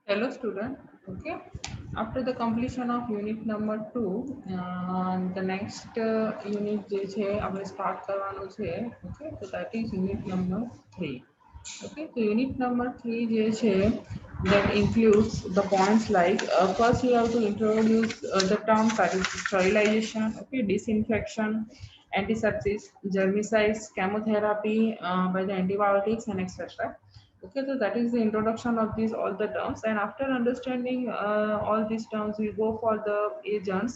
Hello student. Okay. After the completion of unit number 2, the next unit જે છે આપણે start કરવાનું છે. Okay, so that is unit number 3. Okay, so unit number 3 જે છે that includes the points like first you have to introduce the terms that is sterilization, okay, disinfection, antisepsis, germicides, chemotherapy by the antibiotics and etc. Okay, so that is the introduction of these all the terms, and after understanding all these terms, we go for the agents.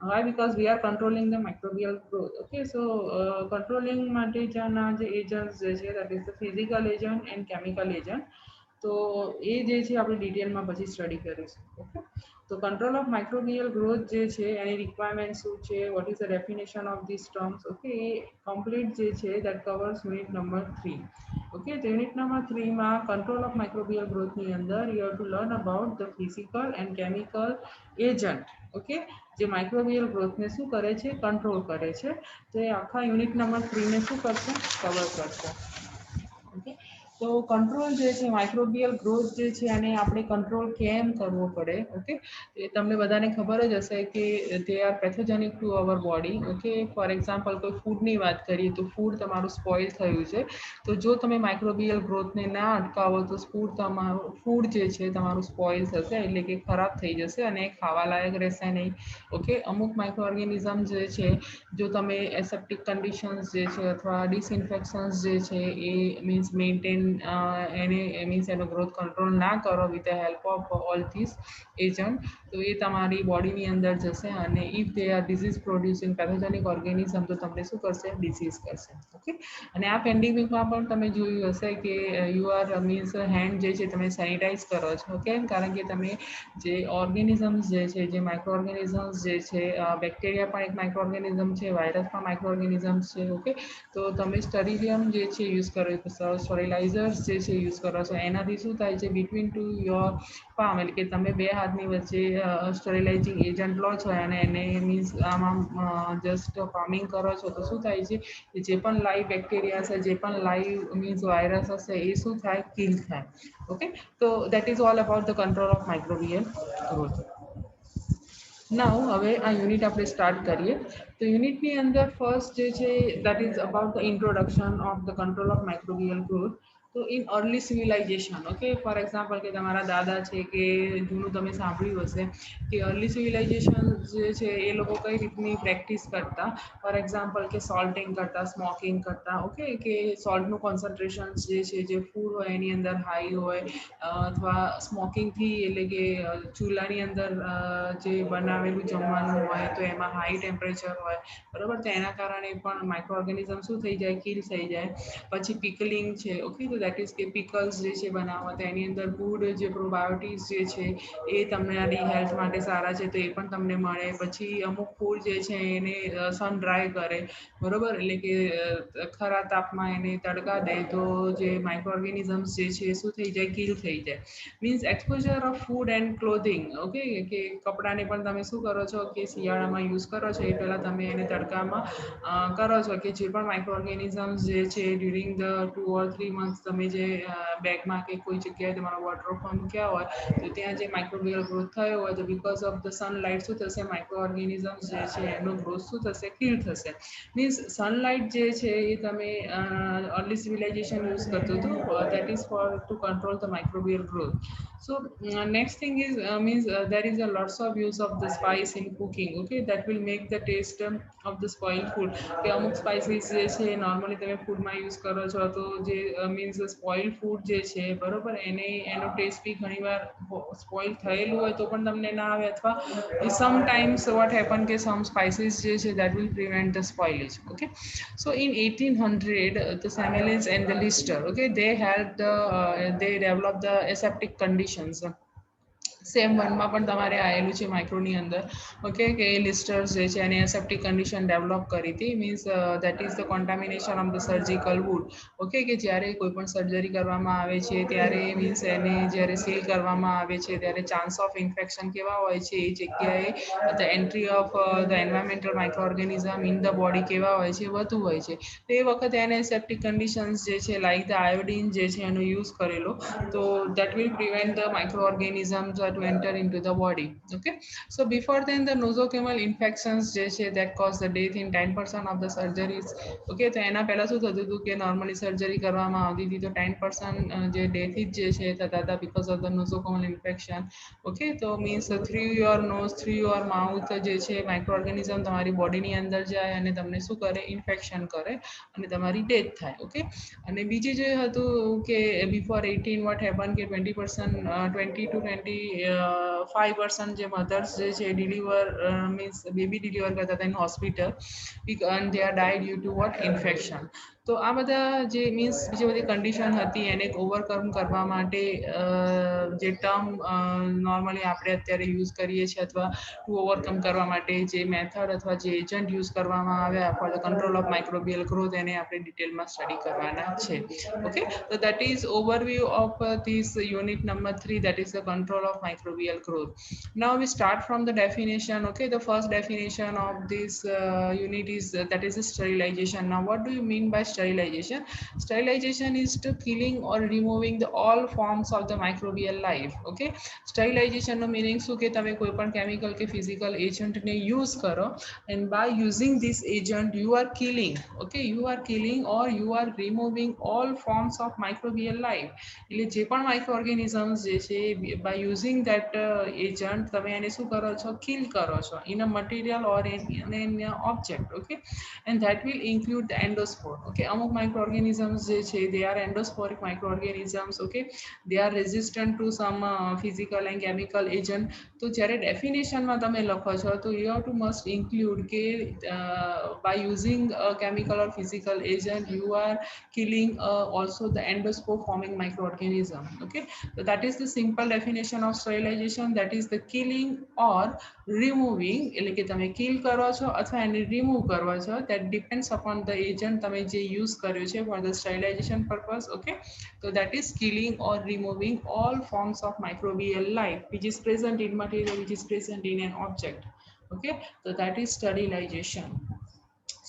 Why? Because we are controlling the microbial growth. Okay, so controlling માટે જે agents જે છે, that is the physical agent and chemical agent. તો એ જે છે આપણે ડિટેલમાં પછી સ્ટડી કરીશું. ઓકે, તો કંટ્રોલ ઓફ માઇક્રોબિયલ ગ્રોથ જે છે એની રિક્વાયરમેન્ટ શું છે, what is the definition of this terms, okay, એ કમ્પ્લીટ જે છે that covers unit number 3. Okay, તો યુનિટ નંબર 3માં કંટ્રોલ ઓફ માઇક્રોબિયલ ગ્રોથની અંદર you have to learn about the physical and chemical agent. Okay, જે માઇક્રોબિયલ ગ્રોથને શું કરે છે, કંટ્રોલ કરે છે. તો એ આખા યુનિટ નંબર 3ને શું કરશે, કવર કરશે. ઓકે, તો કંટ્રોલ જે છે માઇક્રોબિયલ ગ્રોથ જે છે અને આપણે કંટ્રોલ કેમ કરવો પડે. ઓકે, એ તમને બધાને ખબર જ હશે કે they are pathogenic to our body. Okay, for example કોઈ ફૂડની વાત કરીએ તો ફૂડ તમારું સ્પોઇલ થયું છે, તો જો તમે માઇક્રોબિયલ ગ્રોથને ના અટકાવો તો ફૂડ જે છે તમારું સ્પોઇલ થશે, એટલે કે ખરાબ થઈ જશે અને ખાવા લાયક રહેશે નહીં. ઓકે, અમુક માઇક્રો ઓર્ગેનિઝમ જે છે, જો તમે એસેપ્ટિક કન્ડિશન્સ જે છે અથવા ડિસઇન્ફેક્શન્સ જે છે એ મીન્સ મેન્ટેન એને મીન્સ એનો ગ્રોથ કંટ્રોલ ના કરો with the help of all this agent, તો એ તમારી બોડીની અંદર જશે અને if they are disease producing pathogenic organism, તો તમને શું કરશે, ડિસીઝ કરશે. ઓકે, અને આ પેન્ડેમિકમાં પણ તમે જોયું હશે કે યુ આર મીન્સ હેન્ડ જે છે તમે સેનિટાઈઝ કરો છો. કેમ? કારણ કે તમે જે ઓર્ગેનિઝમ્સ જે છે, જે માઇક્રો ઓર્ગેનિઝમ્સ જે છે, બેક્ટેરિયા પણ એક માઇક્રો ઓર્ગેનિઝમ છે, વાયરસ પણ માઇક્રો ઓર્ગેનિઝમ્સ છે. ઓકે, તો તમે સ્ટરીલિયમ જે છે યુઝ કરો છો, સ્ટરીલાઇઝર્સ જે છે યુઝ કરો છો, એનાથી શું થાય છે, બિટવીન ટુ યોર પામ, એટલે કે તમે બે હાથની વચ્ચે સ્ટરીલાઇઝિંગ એજન્ટ લો છો અને એને મીન્સ આમાં જસ્ટ પામિંગ કરો છો, તો શું થાય છે, જે પણ લાઈવ બેક્ટેરિયા છે, જે પણ લાઈવ મીન્સ વાયરસ હશે, એ શું થાય, કિલ થાય. ઓકે, તો that is all about the control of microbial growth. Now હવે આ યુનિટ આપણે સ્ટાર્ટ કરીએ. તો યુનિટની અંદર ફર્સ્ટ જે છે that is about the introduction of the control of microbial growth. તો in early civilization, okay, for example કે તમારા દાદા છે કે જૂનું તમે સાંભળ્યું હશે કે અર્લી સિવિલાઇઝેશન જે છે એ લોકો કઈ રીતની પ્રેક્ટિસ કરતા. ફોર એક્ઝામ્પલ કે સોલ્ટિંગ કરતા, સ્મોકિંગ કરતા. ઓકે, કે સોલ્ટનું કોન્સન્ટ્રેશન જે છે, જે ફૂડ હોય એની અંદર હાઈ હોય, અથવા સ્મોકિંગથી એટલે કે ચૂલાની અંદર જે બનાવેલું જમવાનું હોય તો એમાં હાઈ ટેમ્પરેચર હોય, બરાબર, તો એના કારણે પણ માઇક્રો ઓર્ગેનિઝમ શું થઈ જાય, કિલ થઈ જાય. પછી પિકલિંગ છે. ઓકે, તો દેટ ઇઝ કે પિકલ્સ જે છે બનાવવા, તો એની અંદર ગુડ જે પ્રોબાયોટિક્સ જે છે એ તમારી હેલ્થ માટે સારા છે, તો એ પણ તમને મળે. પછી અમુક ફૂડ જે છે એને સન ડ્રાય કરે, બરોબર, એટલે કે ખરા તાપમાં એને તડકા દે, તો જે માઇક્રો ઓર્ગેનિઝમ્સ જે છે એ શું થઈ જાય, કિલ થઈ જાય. Means exposure of food and clothing. Okay, કે કપડાને પણ તમે શું કરો છો કે શિયાળામાં યુઝ કરો છો એ પહેલાં તમે એને તડકામાં કરો છો, કે જે પણ માઇક્રો ઓર્ગેનિઝમ્સ જે છે ડ્યુરિંગ ધ 2 or 3 મંથ્સ તમે જે બેગમાં કે કોઈ જગ્યાએ તમારા વોટરફોર્મ મૂક્યા હોય, તો ત્યાં જે માઇક્રોબિયલ ગ્રોથ થયો હોય, તો બિકોઝ ઓફ ધ સનલાઇટ શું થશે, માઇક્રો ઓર્ગેનિઝમ્સ જે છે એનો ગ્રોથ શું થશે, કિલ થશે. મીન્સ સનલાઇટ જે છે એ તમે અર્લી સિવિલાઇઝેશન યુઝ કરતું હતું, that is four two control the microbial growth. So next thing is means there is a lots of use of the spice in cooking. Okay, that will make the taste of the spoiled food. કે અમુક spices જે છે normally તમે ફૂડમાં use કરો છો, તો જે મીન્સ સ્પોઇલ્ડ ફૂડ જે છે, બરોબર, એનો ટેસ્ટ બી ઘણીવાર સ્પોઇલ થયેલું હોય તો પણ તમને ના આવે, અથવા સમટાઈમ્સ વોટ હેપન કે સમ સ્પાઇસીસ જે છે that will prevent the spoilage. Okay, so in 1800 the Samuels and the Lister, okay, they developed the aseptic conditions. Same વનમાં પણ તમારે આવેલું છે માઇક્રોની અંદર ઓકે કે લિસ્ટર્સ જે છે એની એસેપ્ટિક કન્ડિશન ડેવલપ કરી હતી means that is the contamination of the surgical wound okay કે જ્યારે કોઈ પણ સર્જરી કરવામાં આવે છે ત્યારે મીન્સ એને જ્યારે સીલ કરવામાં આવે છે ત્યારે ચાન્સ ઓફ ઇન્ફેક્શન કેવા હોય છે એ જગ્યાએ the entry of the environmental micro organism in the body કેવા હોય છે વધુ હોય છે તો એ વખતે એને સેપ્ટિક કન્ડિશન્સ જે છે લાઈક ધ આયોડીન જે છે એનો યુઝ કરેલો તો that will prevent the micro organisms to enter into the body. Okay, so before then the nosocomial infections જે છે that cause the death in 10% of the surgeries. Okay, તો એના પહેલા શું થતું હતું કે નોર્મલી સર્જરી કરવામાં આવતી હતી તો 10% જે ડેથિસ જે છે થતા હતા because of the nosocomial infection. Okay, તો means through your nose through your mouth જે છે માઇક્રો ઓર્ગેનિઝમ તમારી બોડીની અંદર જાય અને તમને શું કરે ઇન્ફેક્શન કરે અને તમારી ડેથ થાય. ઓકે, અને બીજી જે હતું કે બિફોર 18 વોટ હેપન કે 20% 20 to 25% જે મધર્સ જે છે ડિલિવર મીન્સ બેબી ડિલિવર કરતા હતા in hospital and they are died due to what infection. તો આ બધા જે મીન્સ બીજી બધી કન્ડિશન હતી એને ઓવરકમ કરવા માટે જે ટર્મ નોર્મલી આપણે અત્યારે યુઝ કરીએ છીએ અથવા ટુ ઓવરકમ કરવા માટે જે મેથડ અથવા જે એજન્ટ યુઝ કરવામાં આવ્યા for the control of microbial growth એને આપણે ડિટેલમાં સ્ટડી કરવાના છે. ઓકે, તો that is overview of this unit number 3 that is the control of microbial growth. Now we start from the definition. Okay, the first definition of this unit is that is sterilization. Now what do you mean by sterilization? Sterilization is to killing or removing the all forms of the microbial life. Okay, sterilization no meaning શું કે તમે કોઈ પણ chemical કે physical agent ને use કરો and by using this agent you are killing. Okay, you are killing or you are removing all forms of microbial life. એટલે જે પણ microorganisms જે છે by using that agent તમે એને શું કરો છો kill કરો છો in a material or in an object. Okay, and that will include the endospore. Okay, અમુક microorganisms જે છે they are endosporic microorganisms. Okay, they are resistant to some physical and chemical agent. તો જ્યારે ડેફિનેશનમાં તમે લખો છો તો you have to must include કે by using a chemical or physical agent you are killing also the endospore forming microorganism. Okay, so that is the simple definition of sterilization, that is the killing or removing એટલે કે તમે kill કરો છો અથવા એને remove કરો છો that depends upon the agent તમે જે use કર્યો છે for the sterilization purpose. Okay, so that is killing or removing all forms of microbial life which is present in material which is present in an object. Okay, so that is sterilization.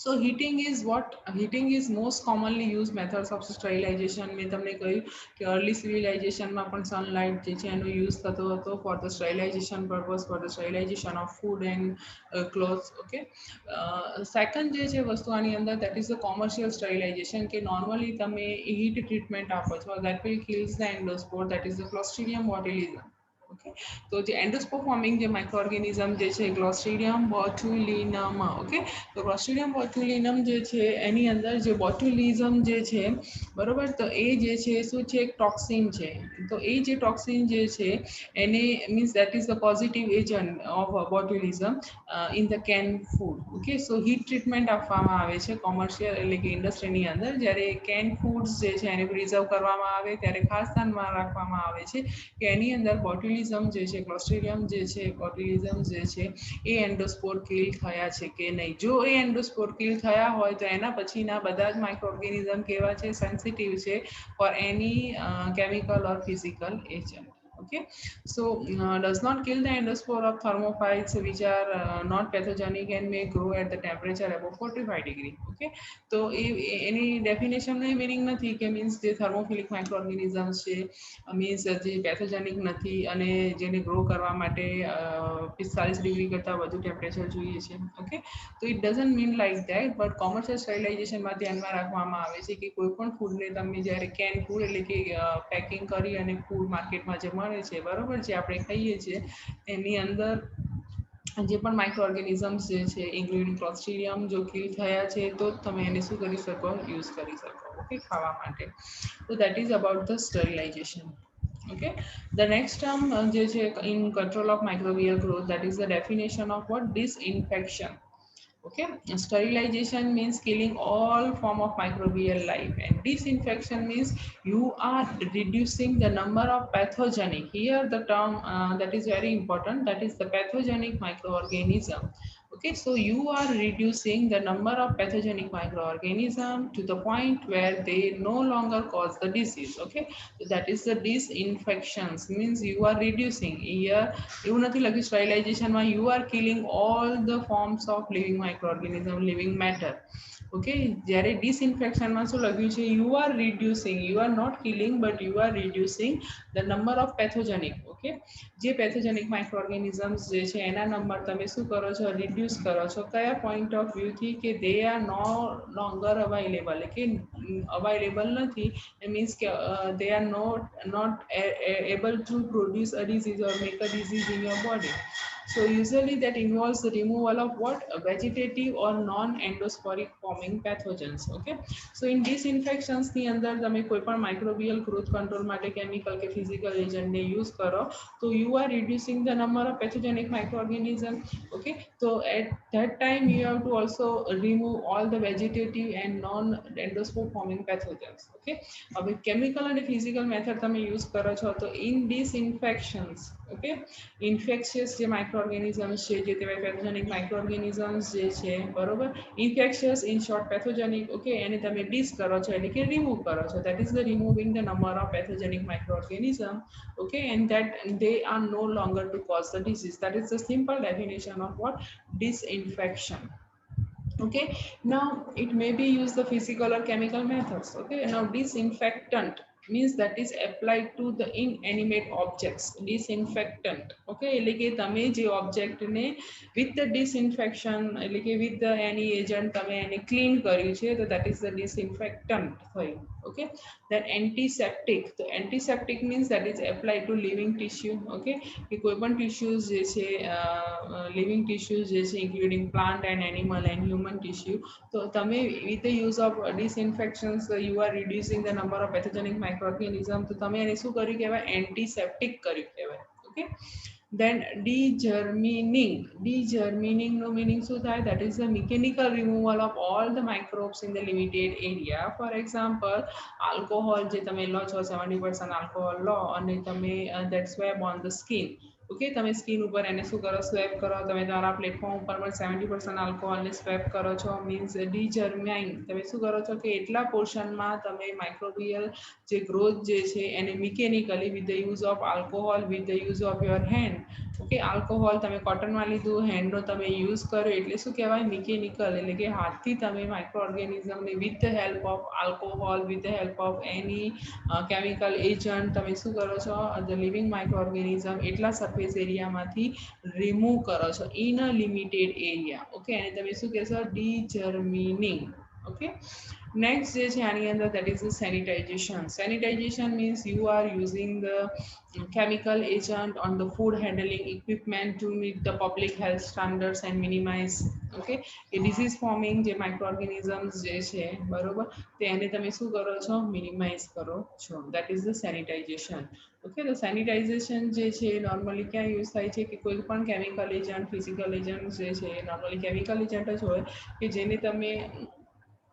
So heating is what? Heating is most commonly used methods of sterilization. મેં તમને કહ્યું કે early civilization માં પણ sunlight જે છે એનો use થતો હતો for the sterilization purpose, for the sterilization of food and clothes. Okay, second જે છે વસ્તુ આની અંદર that is the commercial sterilization કે normally તમે heat treatment આપો છો that will kills the endospore, that is the Clostridium botulism. Okay, તો જે એન્ડોસ્પોર ફોર્મિંગ જે માઇક્રોઓર્ગેનિઝમ જે છે ક્લોસ્ટ્રીડિયમ બોટ્યુલિનમ. ઓકે, તો ક્લોસ્ટ્રીડિયમ બોટ્યુલિનમ જે છે એની અંદર જે બોટ્યુલિઝમ જે છે બરોબર, તો એ જે છે શું છે એક ટોક્સિન છે. તો એ જે ટોક્સિન જે છે એને means that is the positive agent of botulism in the can food. Okay, so heat treatment આપવામાં આવે છે કોમર્શિયલ એટલે કે ઇન્ડસ્ટ્રીની અંદર જ્યારે કેન ફૂડ્સ જે છે એને પ્રિઝર્વ કરવામાં આવે ત્યારે ખાસ ધ્યાનમાં રાખવામાં આવે છે કે એની અંદર બોટ્યુલિઝમ જે છે ક્લોસ્ટ્રીડિયમ જે છે બોટ્યુલિઝમ જે છે એ એન્ડોસ્પોર કિલ થયા છે કે નહીં. જો એ એન્ડોસ્પોર કિલ થયા હોય તો એના પછીના બધા જ માઇક્રોઓર્ગેનિઝમ કેવા છે સેન્સિટિવ છે for any chemical or physical agent. Okay, so does not kill the endospore of thermophiles which are not pathogenic and may grow at the temperature above 45 degree. Okay, તો એની ડેફિનેશનનો એ મિનિંગ નથી કે મીન્સ જે થર્મોફિલિક માઇક્રોઓર્ગેનિઝમ્સ છે means જે pathogenic નથી અને જેને grow કરવા માટે 45 ડિગ્રી કરતાં વધુ ટેમ્પરેચર જોઈએ છે. ઓકે, તો it doesn't mean like that, but commercial સ્ટરીલાઇઝેશનમાં ધ્યાનમાં રાખવામાં આવે છે કે કોઈ પણ ફૂડને તમે જ્યારે કેન ફૂડ એટલે કે પેકિંગ કરી અને ફૂડ માર્કેટમાં જે મળે છે બરાબર જે આપણે ખાઈએ છીએ એની અંદર જે પણ માઇક્રોઓર્ગેનિઝમ્સ જે છે ઇન્ક્લુડિંગ ક્લોસ્ટ્રીડિયમ જો કિલ થયા છે તો તમે એને શું કરી શકો યુઝ કરી શકો. ઓકે, ખાવા માટે. તો that is about the sterilization. Okay, the next term જે છે in control of microbial growth, that is the definition of what? Disinfection. Okay, sterilization means killing all form of microbial life, and disinfection means you are reducing the number of pathogenic. Here the term that is very important, that is the pathogenic microorganism. Okay, so you are reducing the number of pathogenic microorganism to the point where they no longer cause the disease. Okay, so that is the disinfections, means you are reducing. Here એવું નથી લખ્યું sterilization માં you are killing all the forms of living microorganism, living matter. Okay, જ્યારે disinfection માં શું લખ્યું છે, you are reducing, you are not killing but you are reducing the number of pathogenic. Okay, જે pathogenic microorganisms જે છે એના number તમે શું કરો છો, reduce કરો છો. કયા point of view થી કે they are no longer available, કે available નથી, it means કે they are not able to produce a disease or make a disease in your body. So usually that involves the removal of what, vegetative or non-endosporic forming pathogens. Okay, so in disinfections ની અંદર તમે કોઈ પણ microbial growth control માટે chemical કે physical agent ને use કરો તો you are reducing the number of pathogenic microorganism. Okay, so at that time you have to also remove all the vegetative and non-endospore forming pathogens. Okay, હવે chemical and physical method તમે use કરો છો તો in disinfections. Okay, infectious જે microorganisms છે, જે તે pathogenic microorganisms જે છે, બરોબર, infectious in short pathogenic. Okay, એને તમે dis કરો છો એટલે કે remove કરો છો, that is the removing the number of pathogenic microorganism. Okay, and that they are no longer to cause the disease. That is the simple definition of what, disinfection. Okay, now it may be used the physical or chemical methods. Okay, now disinfectant means that is applied to the inanimate objects. Disinfectant. Okay, એટલે કે તમે જે object ને with the disinfection એટલે કે with the any agent તમે એને clean કર્યું છે તો that is the disinfectant થયું. Okay, then antiseptic. So antiseptic means that is applied to living tissue. Okay, કે કોઈ પણ tissues જે છે living tissues જે છે including plant and animal and human tissue. So તમે with the use of disinfections you are reducing the number of pathogenic microorganism. તો તમે એને શું કર્યું કહેવાય, antiseptic કર્યું કહેવાય. Okay, then degermining. Degermining no meaning શું થાય, that is the mechanical removal of all the microbes in the limited area. For example, alcohol જે તમે લો છો 70% alcohol લો અને તમે that swab on the skin. Okay, તમે સ્કિન ઉપર એને શું કરો, સ્વેપ કરો. તમે તમારા પ્લેટફોર્મ ઉપર પણ 70% આલ્કોહોલને સ્વેપ કરો છો, મીન્સ ડીજર્માઇન. તમે શું કરો છો કે એટલા પોર્શનમાં તમે માઇક્રોબિયલ જે ગ્રોથ જે છે એને mechanically with the use of alcohol, with the use of your hand. Okay, alcohol તમે કોટનમાં લીધું, હેન્ડનો તમે યુઝ કર્યો એટલે શું કહેવાય, મિકેનિકલ, એટલે કે હાથથી તમે માઇક્રો ઓર્ગેનિઝમને with the help of alcohol, with the help of any chemical agent તમે શું કરો છો, ધ લિવિંગ માઇક્રો ઓર્ગેનિઝમ એટલા સરફેસ એરિયામાંથી રિમૂવ કરો છો in a limited area. Okay, અને તમે શું કહેશો, ડીજર્મિનિંગ. ઓકે, next જે છે આની અંદર that is the sanitization. Sanitization means you are using the chemical agent on the food handling equipment to meet the public health standards and minimize okay A disease forming જે microorganisms જે છે, બરોબર, તેને તમે શું કરો છો, મિનિમાઇઝ કરો છો. that is the sanitization. Okay, તો સેનિટાઇઝેશન જે છે નોર્મલી ક્યાં યુઝ થાય છે કે કોઈ પણ કેમિકલ એજન્ટ, ફિઝિકલ એજન્ટ જે છે નોર્મલી કેમિકલ એજન્ટ જ હોય કે જેને તમે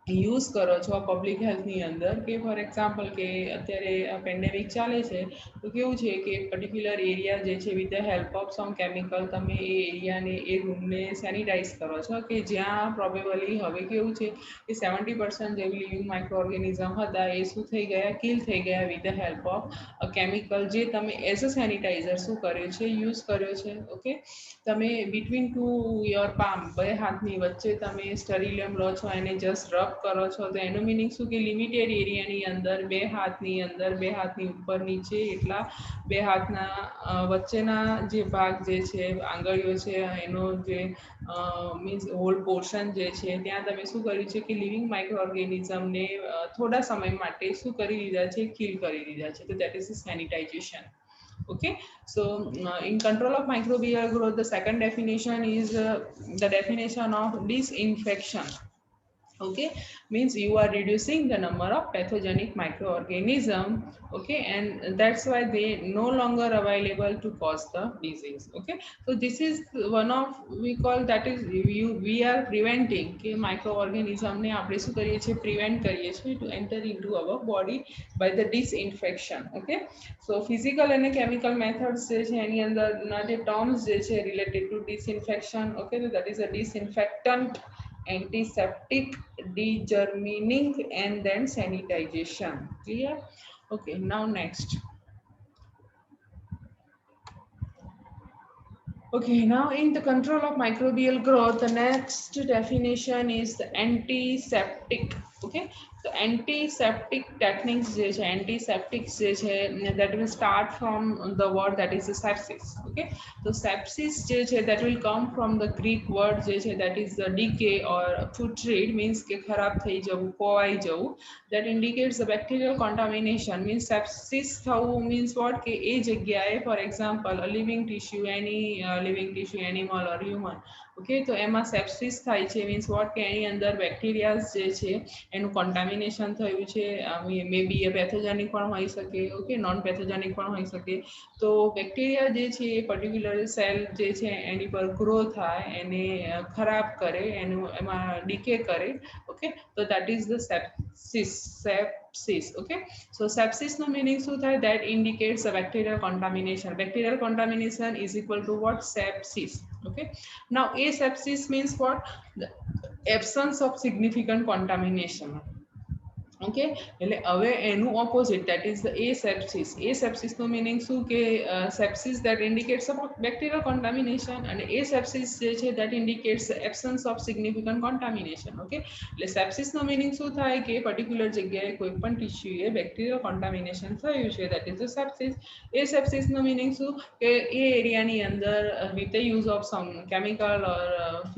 યુઝ કરો છો પબ્લિક હેલ્થની અંદર. કે ફોર એક્ઝામ્પલ કે અત્યારે પેન્ડેમિક ચાલે છે તો કેવું છે કે પર્ટિક્યુલર એરિયા જે છે with the help of sum chemical તમે એ એરિયાને, એ રૂમને સેનિટાઈઝ કરો છો કે જ્યાં પ્રોબેબલી હવે કેવું છે કે 70% જે લિવિંગ માઇક્રો ઓર્ગેનિઝમ હતા એ શું થઈ ગયા, કિલ થઈ ગયા with the help of chemical જે તમે એઝ અ સેનિટાઈઝર શું કર્યો છે, યુઝ કર્યો છે. ઓકે, તમે બિટવીન ટુ યોર પામ, બે હાથની વચ્ચે તમે સ્ટરીલિયમ લો છો, એને જસ્ટ રબ કરો છો. તો એનું મિનિંગ શું કે લિમિટેડ એરિયાની અંદર બે હાથની અંદર, બે હાથની ઉપર નીચે એટલા બે હાથના વચ્ચેના જે ભાગ જે છે, આંગળીઓ છે, એનો જે મીન્સ હોલ પોર્શન જે છે ત્યાં તમે શું કર્યું છે કે લિવિંગ માઇક્રો ઓર્ગેનિઝમને થોડા સમય માટે શું કરી દીધા છે, કિલ કરી દીધા છે. તો that is sanitisation. Okay, so in control of microbial growth the second definition is the definition of disinfection. okay, means you are reducing the number of pathogenic microorganism, okay, and that's why they no longer available to cause the disease. Okay, so this is one of we call that is we are preventing કે microorganism ને આપણે શું કરીએ છીએ prevent કરીએ છીએ to enter into our body by the disinfection. Okay, so physical and chemical methods જે છે એની અંદરના જે terms જે છે related to disinfection, okay, so that is a disinfectant, antiseptic, degermining, and then sanitization. Clear? Okay, now next. Okay, now in the control of microbial growth, the next definition is the antiseptic. Okay, so antiseptic techniques જે છે antiseptics જે છે that will start from the word that is the sepsis. Okay, so sepsis જે છે that will come from the Greek word જે છે that is the decay or putrid, means કે ખરાબ થઈ જવું, કોવાઈ જવું, that indicates the bacterial contamination. Means sepsis થવું means what કે એ જગ્યાએ for example a living tissue, any living tissue, animal or human, okay, તો એમાં sepsis થાય છે means what કે એની અંદર bacteria જે છે એનું contamination થયું છે, maybe એ pathogenic પણ હોઈ શકે, okay, non pathogenic પણ હોઈ શકે. તો બેક્ટેરિયા જે છે એ પર્ટિક્યુલર સેલ જે છે એની પર ગ્રો થાય, એને ખરાબ કરે, એનું એમાં ડીકે કરે. ઓકે, તો that is the sepsis. Okay, so sepsis no meaning શું થાય, that indicates the bacterial contamination. Bacterial contamination is equal to what? Sepsis. Okay, now asepsis means what? The absence of significant contamination. Okay, એટલે હવે એનું opposite that is the asepsis. asepsis નો meaning શું કે sepsis that indicates a bacterial contamination, અને asepsis જે છે that indicates the absence of significant contamination. Okay, એટલે sepsis નો મીનિંગ શું થાય કે પર્ટિક્યુલર જગ્યાએ કોઈ પણ ટિશ્યુએ બેક્ટેરિયલ કોન્ટામિનેશન થયું છે, that is the sepsis. asepsis નો મીનિંગ શું કે એ એરિયાની અંદર with the use of some chemical or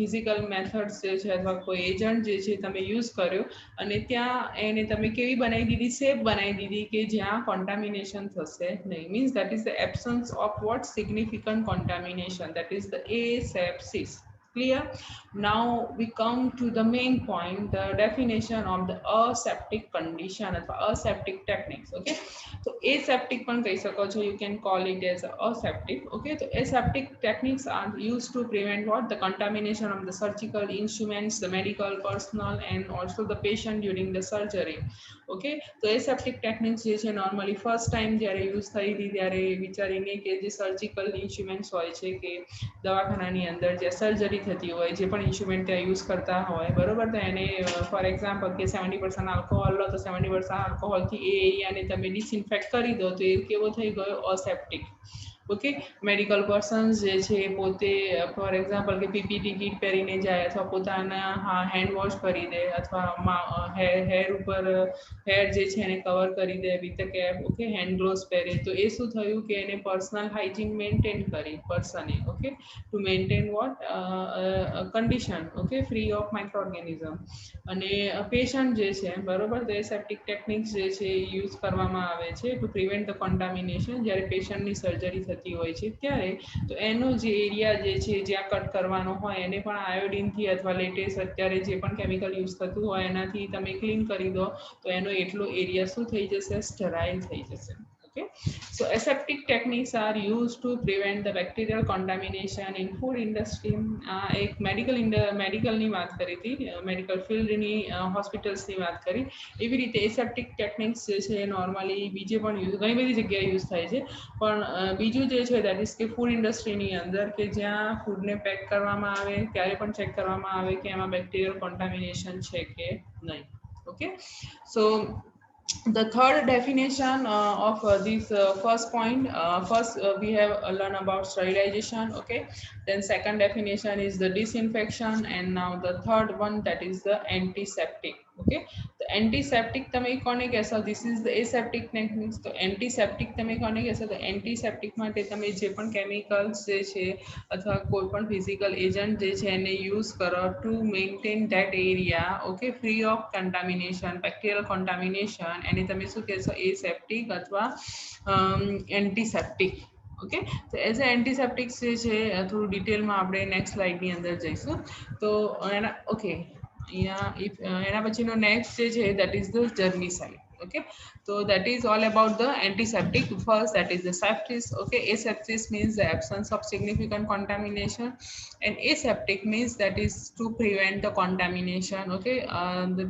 physical methods જે છે અથવા કોઈ એજન્ટ જે છે તમે યુઝ કર્યો અને ત્યાં એને તમે કેવી બનાવી દીધી, સેફ બનાવી દીધી કે જ્યાં contamination થશે નહીં. means that is the absence of what? Significant contamination, that is the asepsis. Clear? Now we come to the main point, the definition of the aseptic condition or aseptic techniques. Okay, so aseptic પણ કહી શકો છો, you can call it as aseptic. Okay, so aseptic techniques are used to prevent what? The contamination of the surgical instruments, the medical personnel, and also the patient during the surgery. Okay, તો aseptic techniques જે છે normally first time જ્યારે use થઈ હતી ત્યારે વિચારીને કે જે સર્જિકલ ઇન્સ્ટ્રુમેન્ટ્સ હોય છે કે દવાખાનાની અંદર જે સર્જરી થતી હોય, જે પણ ઇન્સ્ટ્રુમેન્ટ ત્યાં યુઝ કરતા હોય, બરોબર, તો એને ફોર એક્ઝામ્પલ કે 70% આલ્કોહોલ લો તો 70% આલ્કોહોલથી એ એરિયાને તમે ડિસઇન્ફેક્ટ કરી દો તો એ કેવો થઈ ગયો? અસેપ્ટિક. ઓકે, મેડિકલ પર્સન્સ જે છે પોતે ફોર એક્ઝામ્પલ કે પીપીટી કીટ પહેરીને જાય અથવા પોતાના હેન્ડ વોશ કરી દે અથવા હેર ઉપર હેર જે છે એને કવર કરી દે with cap. Okay, hand gloves પહેરે તો એ શું થયું કે એને પર્સનલ હાઇજીન મેન્ટેન કરી પર્સને. Okay, to maintain what? Condition. Okay, free of microorganism. અને પેશન્ટ જે છે બરોબર, તો એ સેપ્ટિક ટેકનિક્સ જે છે યુઝ કરવામાં આવે છે ટુ પ્રિવેન્ટ ધ કોન્ટામિનેશન. જ્યારે પેશન્ટની સર્જરી થતી હોય છે ત્યારે તો એનો જે એરિયા જે છે જ્યાં કટ કરવાનો હોય એને પણ આયોડિનથી અથવા લેટેસ્ટ અત્યારે જે પણ કેમિકલ યુઝ થતું હોય એનાથી તમે ક્લીન કરી દો તો એનો એટલો એરિયા શું થઈ જશે? સ્ટરાઇલ થઈ જશે. Okay, so aseptic techniques are used to prevent the bacterial contamination in food industry. એક મેડિકલની વાત કરી હતી, મેડિકલ ફિલ્ડની, હોસ્પિટલ્સની વાત કરી. એવી રીતે aseptic techniques જે છે નોર્મલી બીજે પણ યુઝ ઘણી બધી જગ્યાએ યુઝ થાય છે, પણ બીજું જે છે દેટ ઇઝ કે ફૂડ ઇન્ડસ્ટ્રીની અંદર કે જ્યાં ફૂડને પેક કરવામાં આવે ત્યારે પણ ચેક કરવામાં આવે કે એમાં બેક્ટેરિયલ કોન્ટામિનેશન છે કે નહીં. Okay, so the third definition of this first point, first we have learned about sterilization. Okay, then second definition is the disinfection, and now the third one, that is the antiseptic. Okay, the antiseptic તમે કોને કહેશો? this is the aseptic techniques. તો antiseptic તમે કોને કહેશો? તો antiseptic માટે તમે જે પણ કેમિકલ્સ જે છે અથવા કોઈ પણ ફિઝિકલ એજન્ટ જે છે એને યુઝ કરો to maintain that area. Okay, free of contamination, bacterial contamination, એને તમે શું કહેશો? એસેપ્ટિક અથવા એન્ટીસેપ્ટિક. ઓકે, તો એઝ અ એન્ટીસેપ્ટિક્સ જે છે થોડું ડિટેલમાં આપણે નેક્સ્ટ સ્લાઇડની અંદર જઈશું. તો એના ઓકે, if એના પછીનો next જે છે that is the germicide. Okay, so that is all about the antiseptic. First, that is the sepsis. Okay, asepsis means the absence of significant contamination, and aseptic means that is to prevent the contamination. Okay,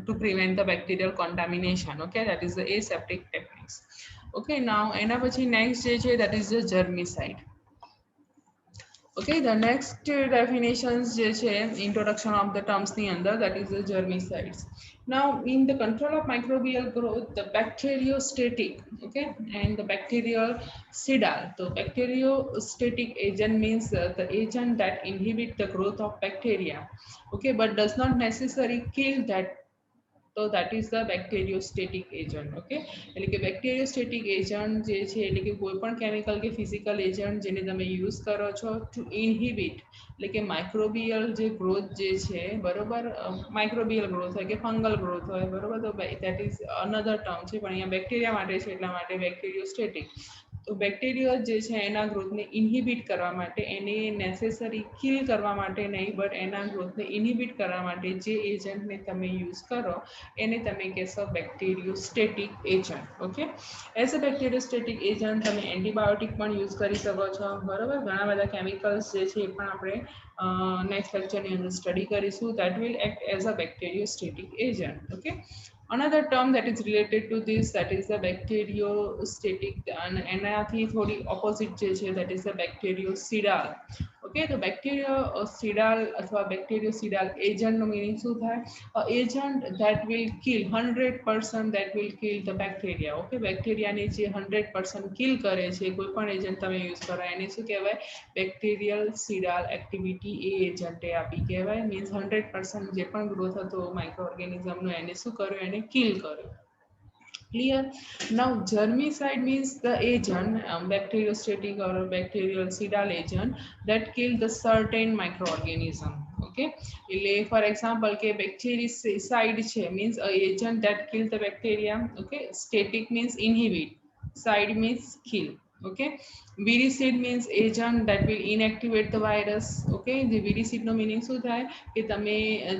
to prevent the bacterial contamination. Okay, that is the aseptic techniques. Okay, now એના પછી next જે છે that is the germicide. Okay, the next definitions જે છે introduction of the terms ની અંદર, that is the germicides. Now in the control of microbial growth, the bacteriostatic, okay, and the bactericidal. So bacteriostatic agent means the agent that inhibit the growth of bacteria, okay, but does not necessarily kill that. So that is the bacteriostatic agent. Okay, એટલે કે bacteriostatic agent જે છે એટલે કે કોઈ પણ chemical કે physical agent જેને તમે યુઝ કરો છો ટુ ઇનહિબિટ એટલે કે માઇક્રોબિયલ જે ગ્રોથ જે છે બરોબર, માઇક્રોબિયલ ગ્રોથ હોય કે ફંગલ ગ્રોથ હોય બરોબર, તો દેટ ઇઝ અનધર ટર્મ છે પણ અહીંયા બેક્ટેરિયા માટે છે એટલા માટે બેક્ટેરિયોસ્ટેટિક. તો બેક્ટેરિયા જે છે એના ગ્રોથને ઇનહિબિટ કરવા માટે, એને નેસેસરી કિલ કરવા માટે નહીં, બટ એના ગ્રોથને ઇનહિબિટ કરવા માટે જે એજન્ટને તમે યુઝ કરો એને તમે કહેશો bacteriostatic agent. Okay, as a bacteriostatic agent તમે એન્ટીબાયોટિક પણ યુઝ કરી શકો છો બરાબર. ઘણા બધા કેમિકલ્સ જે છે એ પણ આપણે નેક્સ્ટ લેક્ચરની અંદર સ્ટડી કરીશું. That will act as a bacteriostatic agent. Okay, another term that is related to this, that is the bacteriostatic, and એનાથી થોડી opposite જે છે that is the bactericidal. Okay, તો bactericidal અથવા bactericidal agent નો meaning શું થાય? Agent that will kill 100%, that will kill the bacteria. Okay, બેક્ટેરિયાને જે 100% kill કરે છે કોઈ પણ એજન્ટ તમે યુઝ કરો એને શું કહેવાય? બેક્ટેરિયલ સિડાલ એક્ટિવિટી એ એજન્ટે આપી કહેવાય. મીન્સ 100% જે પણ ગ્રોથ હતો માઇક્રો ઓર્ગેનિઝમનો એને શું કર્યો? એને કિલ કર્યો. Clear? Now germicide means the agent, bacteriostatic or bactericidal agent that kill the certain microorganism. Okay, એટલે for example કે bactericide છે means a agent that kill the bacteria. Okay, static means inhibit, side means kill. Okay, viricide means agent that will inactivate the virus. Okay, the viricide no meaning શું થાય કે તમે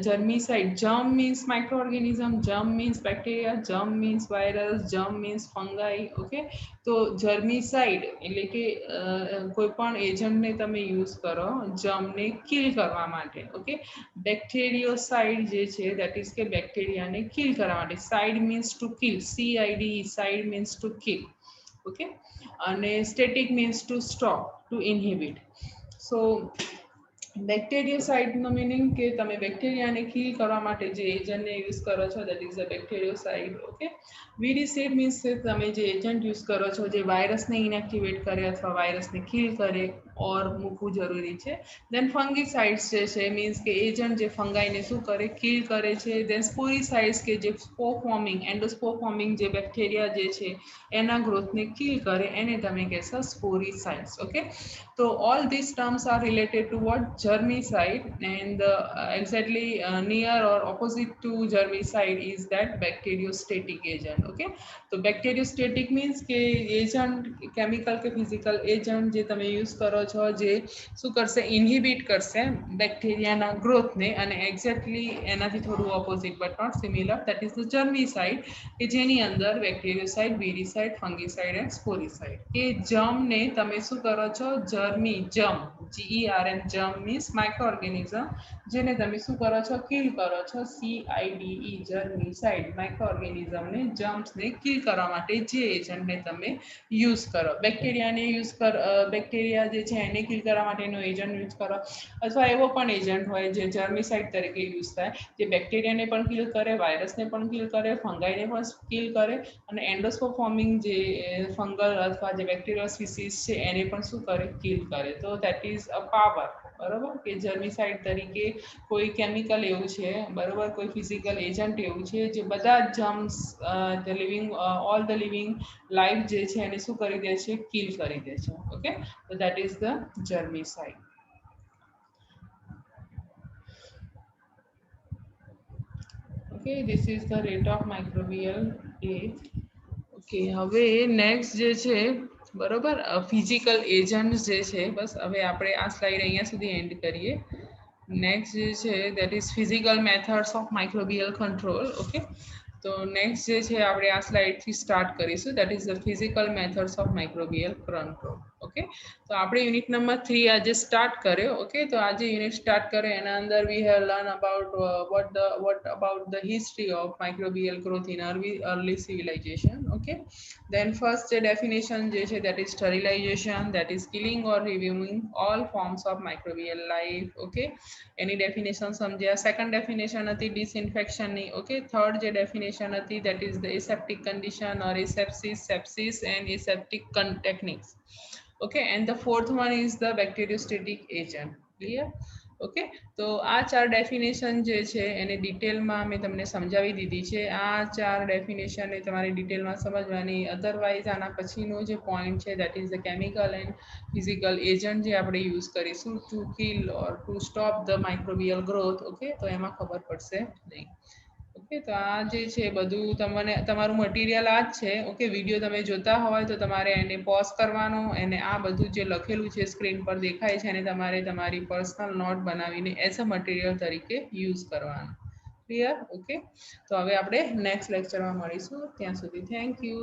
germicide, germ means microorganism, germ means bacteria, germ means virus, germ means fungi. Okay, તો germicide એટલે કે કોઈ પણ એજન્ટને તમે યુઝ કરો જર્મને કિલ કરવા માટે. ઓકે, બેક્ટેરિયોસાઇડ જે છે દેટ ઇઝ કે બેક્ટેરિયાને કિલ કરવા માટે. Side means to kill, CID, side means to kill. Okay, અને static means to stop, to inhibit. So બેક્ટેરિયોસાઇડનો મિનિંગ કે તમે બેક્ટેરિયાને કિલ કરવા માટે જે એજન્ટને યુઝ કરો છો that is a bactericide. Okay, viricide means તમે જે એજન્ટ યુઝ કરો છો જે વાયરસને ઇનએક્ટિવેટ કરે અથવા વાયરસને કિલ કરે ઓર મૂકવું જરૂરી છે. દેન ફંગીસાઇડ્સ જે છે મીન્સ કે એજન્ટ જે ફંગાઈને શું કરે? કિલ કરે છે. દેન સ્પોરીસાઇડ્સ કે જે સ્પોર ફોર્મિંગ, એન્ડોસ્પોર ફોર્મિંગ જે બેક્ટેરિયા જે છે એના ગ્રોથને કિલ કરે એને તમે કહેશો sporicides. Okay, so all these terms are related to what? Germicide, and exactly near or opposite to germicide is that bacteriostatic agent. Okay, so bacteriostatic means કે agent, chemical કે physical agent જે તમે use કરો છો જે શું કરશે? ઇનહિબિટ કરશે બેક્ટેરિયાના ગ્રોથને, અને એક્ઝેક્ટલી એનાથી થોડું opposite but not similar, that is the germicide કે જેની અંદર બેક્ટેરિયોસાઇડ, વિરિસાઇડ, ફંગીસાઇડ એન્ડ સ્પોરીસાઇડ કે જર્મને તમે શું કરો છો? Germi, germ, GERM, germ means micro organism, જેને તમે શું કરો છો? કિલ કરો છો. CIDE, જર્મિસાઇડ, માઇક્રો ઓર્ગેનિઝમને, જર્મ્સને કિલ કરવા માટે જે એજન્ટને તમે યુઝ કરો. બેક્ટેરિયાને યુઝ કર, બેક્ટેરિયા જે છે એને કિલ કરવા માટેનો એજન્ટ યુઝ કરો, અથવા એવો પણ એજન્ટ હોય જે જર્મિસાઇડ તરીકે યુઝ થાય જે બેક્ટેરિયાને પણ કિલ કરે, વાયરસને પણ કિલ કરે, ફંગાઈને પણ કિલ કરે, અને એન્ડોસ્પોર ફોર્મિંગ જે ફંગલ અથવા જે બેક્ટેરિયલ સ્પીસીસ છે એને પણ શું કરે? કિલ કરે. તો દેટ ઇઝ અ પાવર. બરોબર, કે જર્મિસાઇડ તરીકે કોઈ કેમિકલ એવું છે બરોબર, કોઈ ફિઝિકલ એજન્ટ એવું છે જે બધા જ germs, living, all the living life જે છે એને શું કરી દે છે? કિલ કરી દે છે. ઓકે, તો that is the germicide. Okay, this is the rate of microbial death. Okay, હવે નેક્સ્ટ જે છે બરોબર, ફિઝિકલ એજન્ટ જે છે, બસ હવે આપણે આ સ્લાઇડ અહીંયા સુધી એન્ડ કરીએ. નેક્સ્ટ જે છે that is physical methods of microbial control. Okay, તો નેક્સ્ટ જે છે આપણે આ સ્લાઇડથી સ્ટાર્ટ કરીશું, that is the physical methods of microbial control. Okay, તો આપણે યુનિટ નંબર 3 આજે સ્ટાર્ટ કર્યો. ઓકે, તો આજે યુનિટ સ્ટાર્ટ કર્યો એના અંદર we have learn about what about the history of microbial growth in early civilization. Okay, then first definition જે છે that is sterilization, that is killing or removing all forms of microbial life. Okay, any definition સમજ્યા. Second definition હતી ડિસઇન્ફેક્શનની. Okay, third જે definition હતી that is the aseptic condition or asepsis, sepsis and aseptic techniques. Okay, and the fourth one is the bacteriostatic agent. Clear? Okay, તો આ 4 definition જે છે એને ડિટેલમાં મેં તમને સમજાવી દીધી છે. આ 4 ડેફિનેશનને તમારે ડિટેલમાં સમજવાની. અધરવાઇઝ આના પછીનો જે પોઈન્ટ છે that is the chemical and physical agent જે આપણે યુઝ કરીશું two kill or to stop the microbial growth. Okay, તો એમાં ખબર પડશે નહીં. ઓકે, તો આ જે છે બધું તમને તમારું મટીરિયલ આ જ છે. ઓકે, વિડીયો તમે જોતા હોય તો તમારે એને પોઝ કરવાનો, એને આ બધું જે લખેલું છે સ્ક્રીન પર દેખાય છે એને તમારે તમારી પર્સનલ નોટ બનાવીને એઝ અ મટીરિયલ તરીકે યુઝ કરવાનું. ક્લિયર? ઓકે, તો હવે આપણે નેક્સ્ટ લેક્ચરમાં મળીશું. ત્યાં સુધી થેન્ક યુ.